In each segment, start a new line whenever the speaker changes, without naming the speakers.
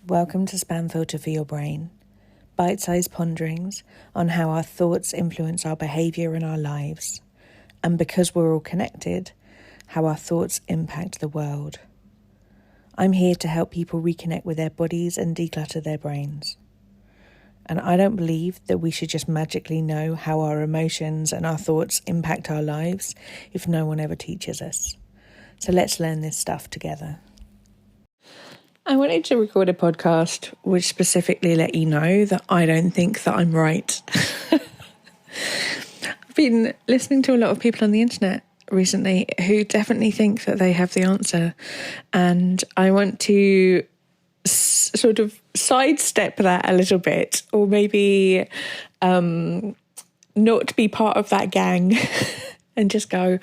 Welcome to Spam Filter for Your Brain, bite-sized ponderings on how our thoughts influence our behaviour and our lives, and because we're all connected, how our thoughts impact the world. I'm here to help people reconnect with their bodies and declutter their brains. And I don't believe that we should just magically know how our emotions and our thoughts impact our lives if no one ever teaches us. So let's learn this stuff together. I wanted to record a podcast which specifically let you know that I don't think that I'm right. I've been listening to a lot of people on the internet recently who definitely think that they have the answer. And I want to sort of sidestep that a little bit, or maybe not be part of that gang and just go,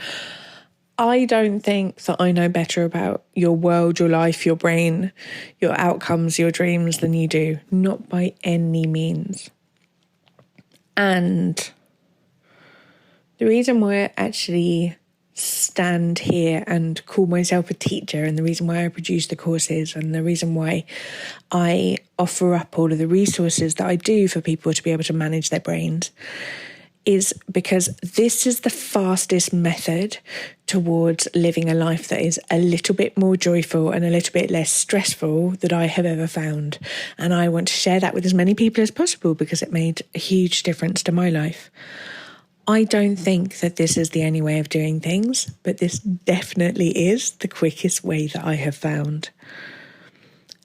I don't think that I know better about your world, your life, your brain, your outcomes, your dreams than you do. Not by any means. And the reason why I actually stand here and call myself a teacher, and the reason why I produce the courses, and the reason why I offer up all of the resources that I do for people to be able to manage their brains, is because this is the fastest method towards living a life that is a little bit more joyful and a little bit less stressful that I have ever found. And I want to share that with as many people as possible because it made a huge difference to my life. I don't think that this is the only way of doing things, but this definitely is the quickest way that I have found.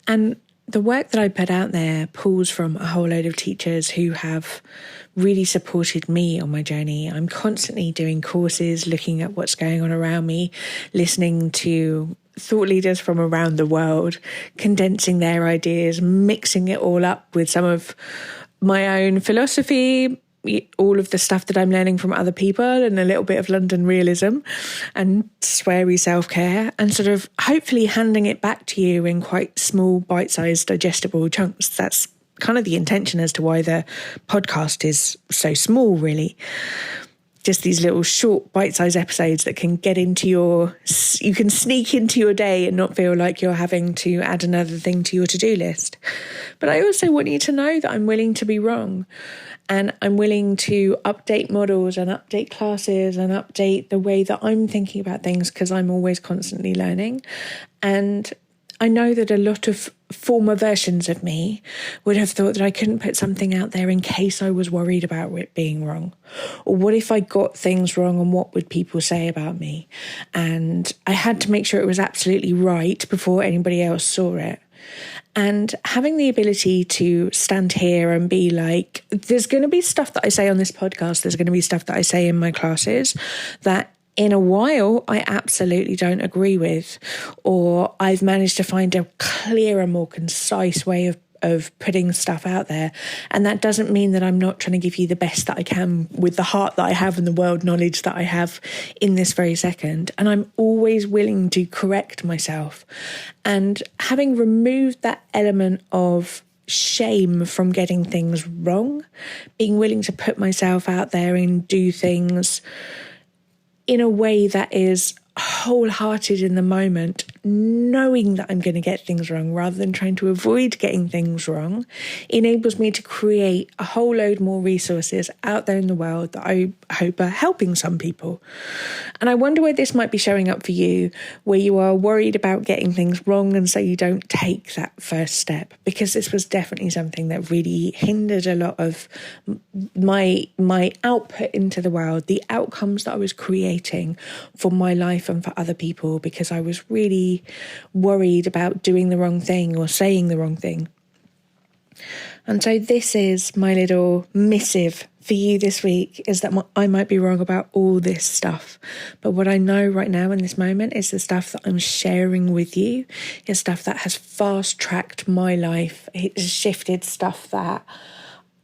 And the work that I put out there pulls from a whole load of teachers who have really supported me on my journey. I'm constantly doing courses, looking at what's going on around me, listening to thought leaders from around the world, condensing their ideas, mixing it all up with some of my own philosophy, all of the stuff that I'm learning from other people, and a little bit of London realism and sweary self-care, and sort of hopefully handing it back to you in quite small, bite-sized, digestible chunks. That's kind of the intention as to why the podcast is so small, really. Just these little short bite-sized episodes that can you can sneak into your day and not feel like you're having to add another thing to your to-do list. But I also want you to know that I'm willing to be wrong. And I'm willing to update models and update classes and update the way that I'm thinking about things, because I'm always constantly learning. And I know that a lot of former versions of me would have thought that I couldn't put something out there in case I was worried about it being wrong. Or what if I got things wrong, and what would people say about me? And I had to make sure it was absolutely right before anybody else saw it. And having the ability to stand here and be like, there's going to be stuff that I say on this podcast, there's going to be stuff that I say in my classes that in a while I absolutely don't agree with, or I've managed to find a clearer, more concise way of putting stuff out there. And that doesn't mean that I'm not trying to give you the best that I can with the heart that I have and the world knowledge that I have in this very second. And I'm always willing to correct myself. And having removed that element of shame from getting things wrong, being willing to put myself out there and do things in a way that is wholehearted in the moment, knowing that I'm going to get things wrong rather than trying to avoid getting things wrong, enables me to create a whole load more resources out there in the world that I hope are helping some people. And I wonder where this might be showing up for you, where you are worried about getting things wrong and so you don't take that first step, because this was definitely something that really hindered a lot of my output into the world, the outcomes that I was creating for my life and for other people, because I was really worried about doing the wrong thing or saying the wrong thing. And so this is my little missive for you this week, is that I might be wrong about all this stuff. But what I know right now in this moment is the stuff that I'm sharing with you is stuff that has fast-tracked my life. It's shifted stuff that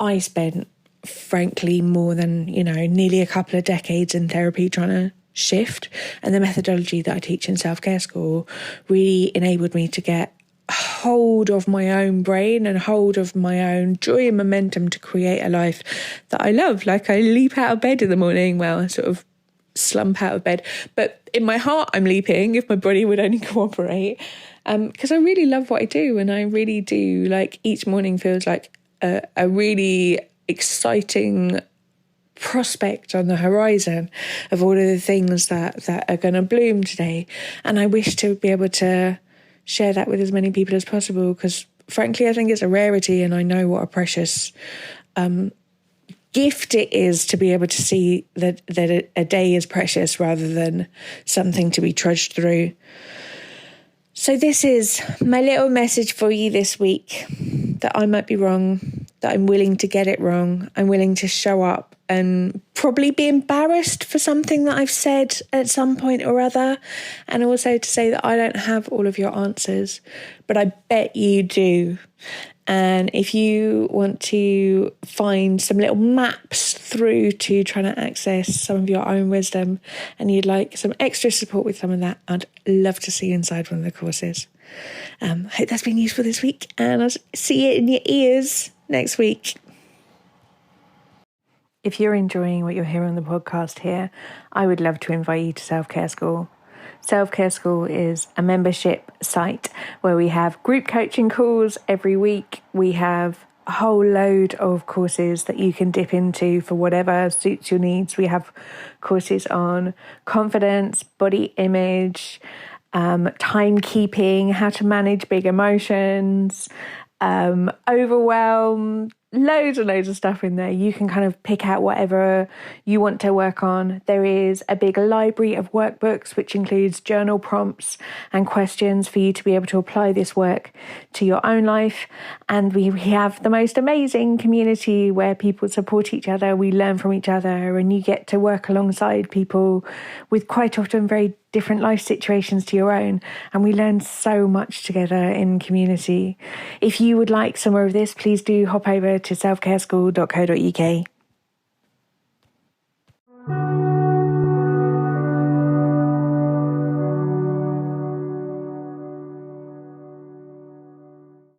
I spent, frankly, more than, nearly a couple of decades in therapy trying to shift. And the methodology that I teach in self-care school really enabled me to get hold of my own brain and hold of my own joy and momentum to create a life that I love. Like, I leap out of bed in the morning, I sort of slump out of bed, but in my heart I'm leaping if my body would only cooperate. because I really love what I do, and I really do, like, each morning feels like a really exciting prospect on the horizon of all of the things that are going to bloom today. And I wish to be able to share that with as many people as possible, because frankly I think it's a rarity, and I know what a precious gift it is to be able to see that a day is precious rather than something to be trudged through. So this is my little message for you this week, that I might be wrong, that I'm willing to get it wrong. I'm willing to show up and probably be embarrassed for something that I've said at some point or other. And also to say that I don't have all of your answers, but I bet you do. And if you want to find some little maps through to trying to access some of your own wisdom, and you'd like some extra support with some of that, I'd love to see you inside one of the courses. Hope that's been useful this week, and I'll see you in your ears next week. If you're enjoying what you're hearing on the podcast here, I would love to invite you to Self-Care School. Self-Care School is a membership site where we have group coaching calls every week. We have a whole load of courses that you can dip into for whatever suits your needs. We have courses on confidence, body image, timekeeping, how to manage big emotions, overwhelm, loads and loads of stuff in there. You can kind of pick out whatever you want to work on. There is a big library of workbooks, which includes journal prompts and questions for you to be able to apply this work to your own life. And we have the most amazing community where people support each other, we learn from each other, and you get to work alongside people with quite often very different life situations to your own, and we learn so much together in community. If you would like some more of this, please do hop over to selfcareschool.co.uk.